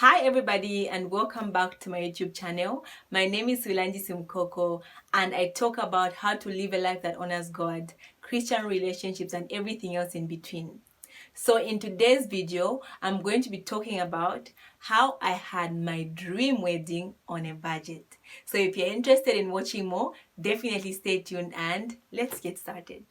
Hi everybody and welcome back to my YouTube channel. My name is Suwilanji Simukoko and I talk about how to live a life that honors God, Christian relationships and everything else in between. So in today's video, I'm going to be talking about how I had my dream wedding on a budget. So if you're interested in watching more, definitely stay tuned and let's get started.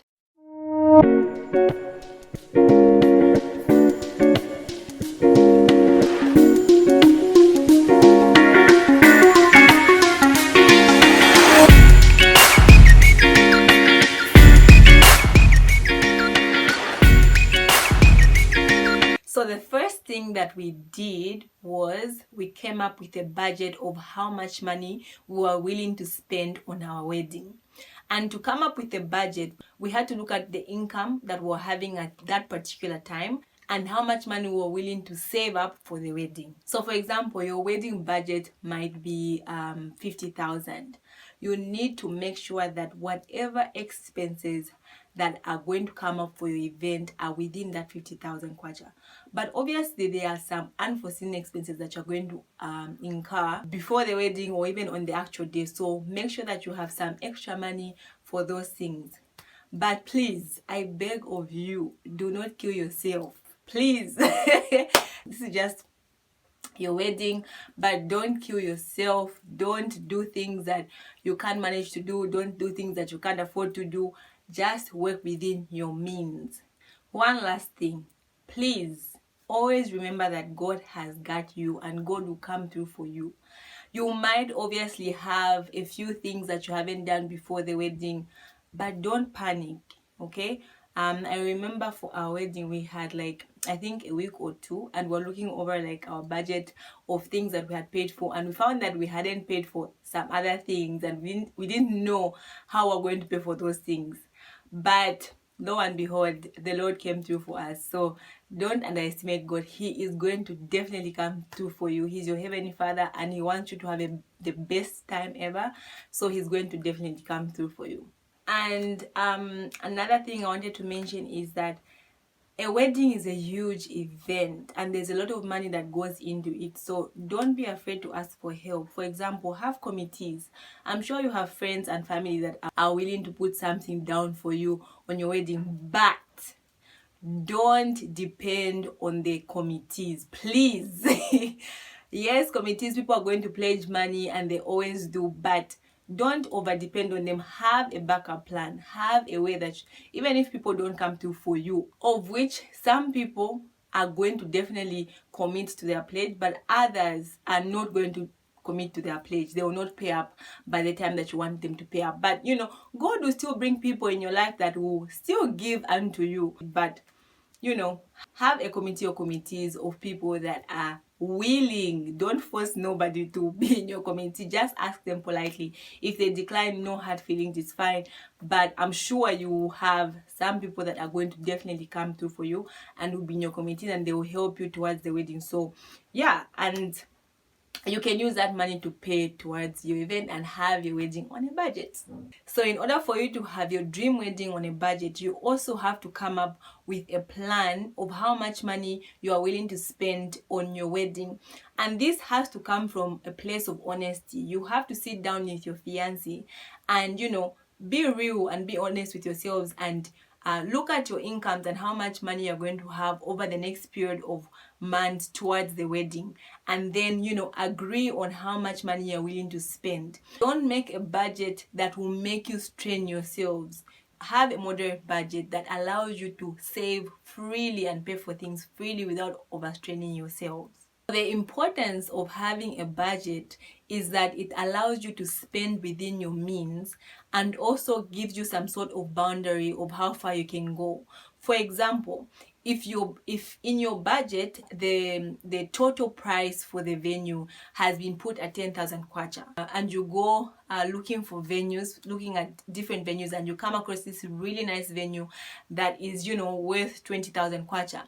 So the first thing that we did was we came up with a budget of how much money we were willing to spend on our wedding. And to come up with a budget, we had to look at the income that we were having at that particular time and how much money we were willing to save up for the wedding. So for example, your wedding budget might be 50,000. You need to make sure that whatever expenses that are going to come up for your event are within that 50,000 kwacha. But obviously there are some unforeseen expenses that you're going to incur before the wedding or even on the actual day. So make sure that you have some extra money for those things. But please, I beg of you, do not kill yourself. Please. This is just your wedding, but don't kill yourself. Don't do things that you can't manage to do. Don't do things that you can't afford to do. Just work within your means. One last thing, please always remember that God has got you and God will come through for you. You might obviously have a few things that you haven't done before the wedding, but don't panic, okay? I remember for our wedding we had like I think a week or two, and we're looking over like our budget of things that we had paid for, and we found that we hadn't paid for some other things, and we didn't know how we're going to pay for those things. But lo and behold, the Lord came through for us. So don't underestimate God. He is going to definitely come through for you. He's your heavenly Father and He wants you to have the best time ever. So He's going to definitely come through for you. And another thing I wanted to mention is that a wedding is a huge event and there's a lot of money that goes into it. So don't be afraid to ask for help. For example, have committees. I'm sure you have friends and family that are willing to put something down for you on your wedding, but don't depend on the committees, please. Yes, committees, people are going to pledge money and they always do, but don't over depend on them. Have a backup plan. Have a way that even if people don't come through for you, of which some people are going to definitely commit to their pledge, but others are not going to commit to their pledge. They will not pay up by the time that you want them to pay up. But you know, God will still bring people in your life that will still give unto you. But you know, have a committee or committees of people that are willing. Don't force nobody to be in your committee. Just ask them politely. If they decline, no hard feelings, it's fine. But I'm sure you have some people that are going to definitely come through for you and will be in your committee and they will help you towards the wedding. So yeah, and you can use that money to pay towards your event and have your wedding on a budget. So in order for you to have your dream wedding on a budget, you also have to come up with a plan of how much money you are willing to spend on your wedding. And this has to come from a place of honesty. You have to sit down with your fiancé and, you know, be real and be honest with yourselves and look at your incomes and how much money you're going to have over the next period of months towards the wedding, and then, you know, agree on how much money you're willing to spend. Don't make a budget that will make you strain yourselves. Have a moderate budget that allows you to save freely and pay for things freely without overstraining yourselves. The importance of having a budget is that it allows you to spend within your means and also gives you some sort of boundary of how far you can go. For example, if in your budget the total price for the venue has been put at 10,000 kwacha, and you go looking for venues, looking at different venues, and you come across this really nice venue that is, you know, worth 20,000 kwacha,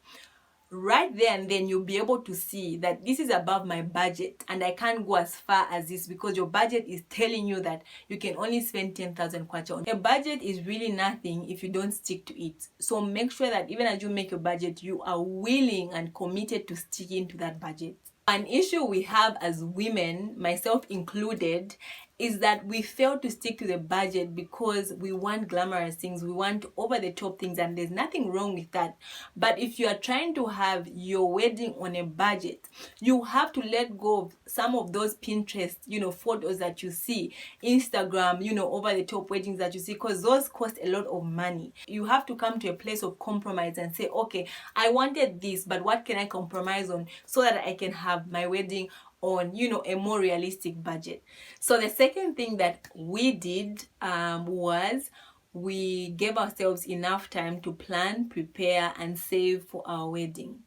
right there and then you'll be able to see that this is above my budget and I can't go as far as this, because your budget is telling you that you can only spend 10,000 kwacha on. A budget is really nothing if you don't stick to it. So make sure that even as you make your budget, you are willing and committed to sticking to that budget. An issue we have as women, myself included, is that we fail to stick to the budget because we want glamorous things, we want over the top things, and there's nothing wrong with that. But if you are trying to have your wedding on a budget, you have to let go of some of those Pinterest, photos that you see, Instagram, over the top weddings that you see, because those cost a lot of money. You have to come to a place of compromise and say, okay, I wanted this, but what can I compromise on so that I can have my wedding on a more realistic budget. So the second thing that we did was we gave ourselves enough time to plan, prepare, and save for our wedding.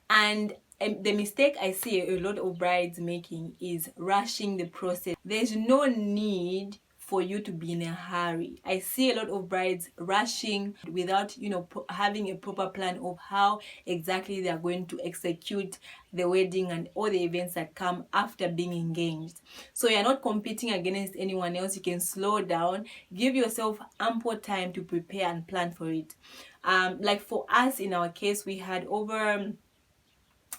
And the mistake I see a lot of brides making is rushing the process. There's no need for you to be in a hurry. I see a lot of brides rushing without having a proper plan of how exactly they are going to execute the wedding and all the events that come after being engaged. So you're not competing against anyone else. You can slow down, give yourself ample time to prepare and plan for it. Like for us, in our case, we had over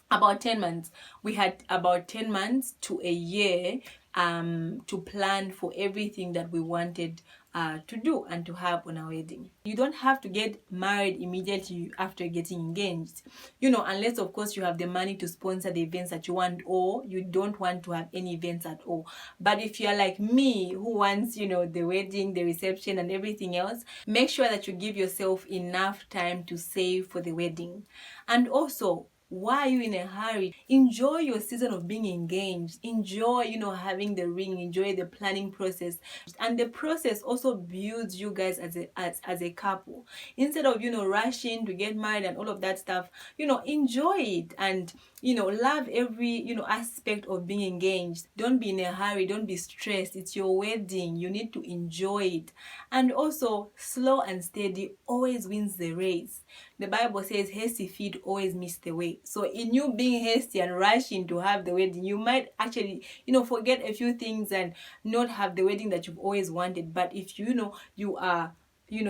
about 10 months. We had about 10 months to a year to plan for everything that we wanted to do and to have on our wedding. You don't have to get married immediately after getting engaged, unless of course you have the money to sponsor the events that you want, or you don't want to have any events at all. But if you're like me, who wants the wedding, the reception, and everything else, make sure that you give yourself enough time to save for the wedding. And also, why are you in a hurry? Enjoy your season of being engaged. Enjoy, having the ring. Enjoy the planning process. And the process also builds you guys as a couple. Instead of, rushing to get married and all of that stuff, enjoy it and, love every, aspect of being engaged. Don't be in a hurry. Don't be stressed. It's your wedding. You need to enjoy it. And also, slow and steady always wins the race. The Bible says hasty feet always miss the way. So in you being hasty and rushing to have the wedding, you might actually, forget a few things and not have the wedding that you've always wanted. But if you are,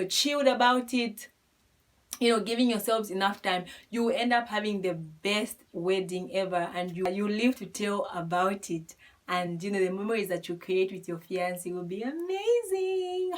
chilled about it, giving yourselves enough time, you will end up having the best wedding ever, and you live to tell about it. And the memories that you create with your fiancé will be amazing.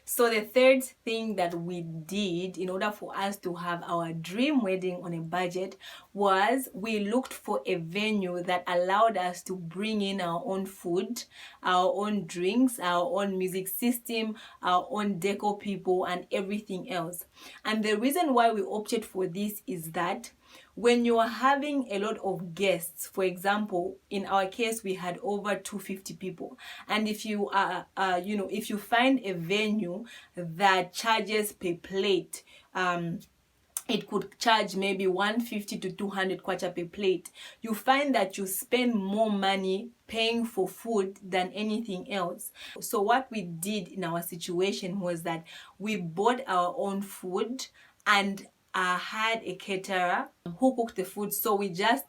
So the third thing that we did in order for us to have our dream wedding on a budget was we looked for a venue that allowed us to bring in our own food, our own drinks, our own music system, our own decor people, and everything else. And the reason why we opted for this is that when you are having a lot of guests, for example, in our case, we had over 250 people. And if you are, if you find a venue that charges per plate, it could charge maybe 150 to 200 kwacha per plate. You find that you spend more money paying for food than anything else. So what we did in our situation was that we bought our own food and had a caterer who cooked the food. So we just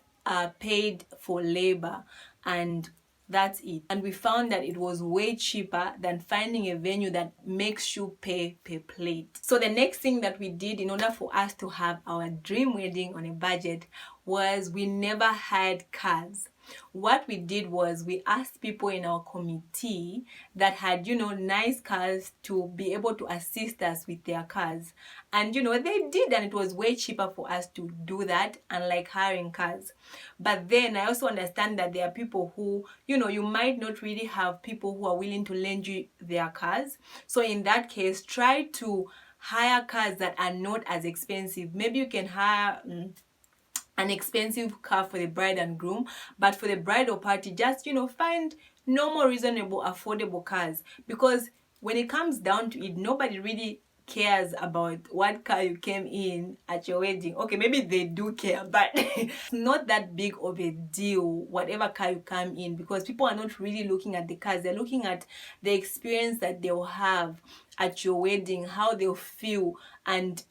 paid for labor and that's it. And we found that it was way cheaper than finding a venue that makes you pay per plate. So the next thing that we did in order for us to have our dream wedding on a budget was we never had cars. What we did was we asked people in our committee that had, nice cars to be able to assist us with their cars. And, they did, and it was way cheaper for us to do that, unlike hiring cars. But then I also understand that there are people who, you might not really have people who are willing to lend you their cars. So in that case, try to hire cars that are not as expensive. Maybe you can hire an expensive car for the bride and groom, but for the bridal party, just find normal, reasonable, affordable cars, because when it comes down to it, nobody really cares about what car you came in at your wedding. Okay, maybe they do care, but it's not that big of a deal whatever car you come in, because people are not really looking at the cars. They're looking at the experience that they'll have at your wedding, how they'll feel, and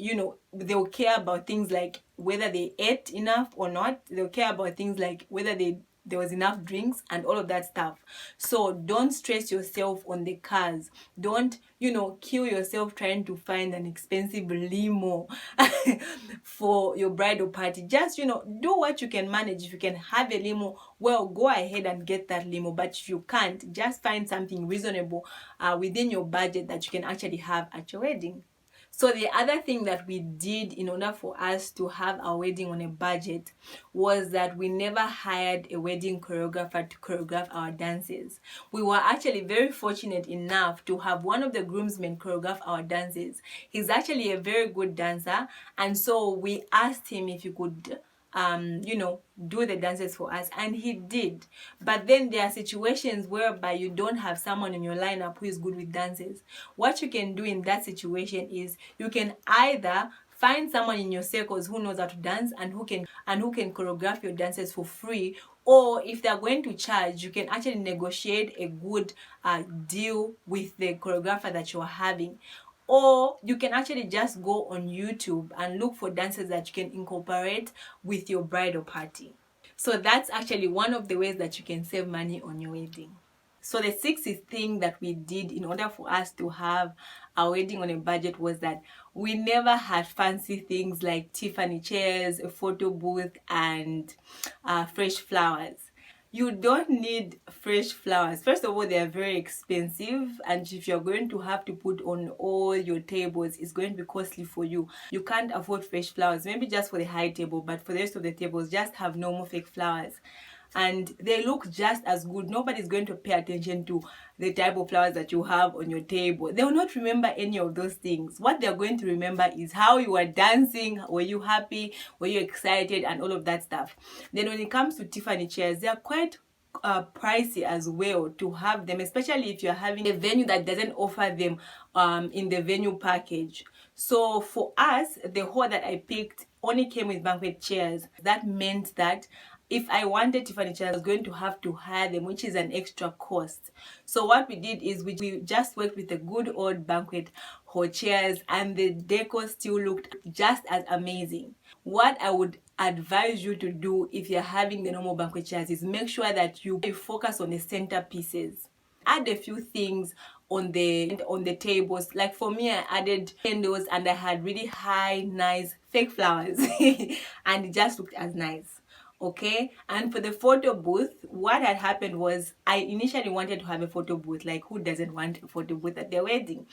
they'll care about things like whether they ate enough or not. They'll care about things like whether they there was enough drinks and all of that stuff. So don't stress yourself on the cars. Don't, kill yourself trying to find an expensive limo for your bridal party. Just, do what you can manage. If you can have a limo, well, go ahead and get that limo. But if you can't, just find something reasonable within your budget that you can actually have at your wedding. So the other thing that we did in order for us to have our wedding on a budget was that we never hired a wedding choreographer to choreograph our dances. We were actually very fortunate enough to have one of the groomsmen choreograph our dances. He's actually a very good dancer, and so we asked him if he could do the dances for us, and he did. But then there are situations whereby you don't have someone in your lineup who is good with dances. What you can do in that situation is you can either find someone in your circles who knows how to dance and who can choreograph your dances for free, or if they're going to charge, you can actually negotiate a good deal with the choreographer that you're having. Or you can actually just go on YouTube and look for dances that you can incorporate with your bridal party. So that's actually one of the ways that you can save money on your wedding. So the sixth thing that we did in order for us to have our wedding on a budget was that we never had fancy things like Tiffany chairs, a photo booth, and fresh flowers. You don't need fresh flowers. First of all, they are very expensive, and if you're going to have to put on all your tables, it's going to be costly for you. You can't afford fresh flowers, maybe just for the high table, but for the rest of the tables, just have normal fake flowers. And they look just as good. Nobody's going to pay attention to the type of flowers that you have on your table. They will not remember any of those things. What they're going to remember is how you were dancing. Were you happy? Were you excited? And all of that stuff. Then when it comes to Tiffany chairs, they are quite pricey as well to have them, especially if you're having a venue that doesn't offer them in the venue package. So for us, the hall that I picked only came with banquet chairs. That meant that if I wanted Tiffany chairs, I was going to have to hire them, which is an extra cost. So what we did is we just worked with the good old banquet hall chairs, and the decor still looked just as amazing. What I would advise you to do if you're having the normal banquet chairs is make sure that you focus on the centerpieces. Add a few things on the tables. Like for me, I added candles, and I had really high, nice fake flowers and it just looked as nice. Okay, and for the photo booth, what had happened was I initially wanted to have a photo booth. Like, who doesn't want a photo booth at their wedding?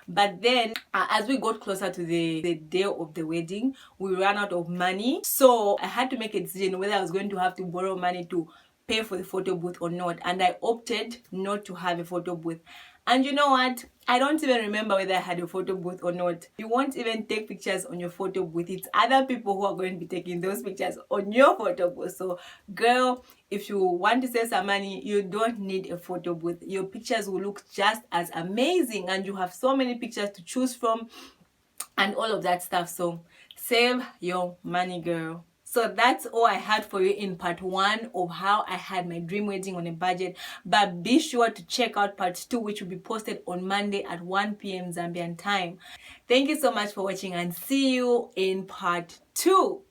But then as we got closer to the day of the wedding, we ran out of money, so I had to make a decision whether I was going to have to borrow money to pay for the photo booth or not, and I opted not to have a photo booth. And you know what? I don't even remember whether I had a photo booth or not. You won't even take pictures on your photo booth. It's other people who are going to be taking those pictures on your photo booth. So girl, if you want to save some money, you don't need a photo booth. Your pictures will look just as amazing, and you have so many pictures to choose from and all of that stuff. So save your money, girl. So that's all I had for you in part 1 of how I had my dream wedding on a budget. But be sure to check out part 2, which will be posted on Monday at 1 p.m. Zambian time. Thank you so much for watching, and see you in part 2.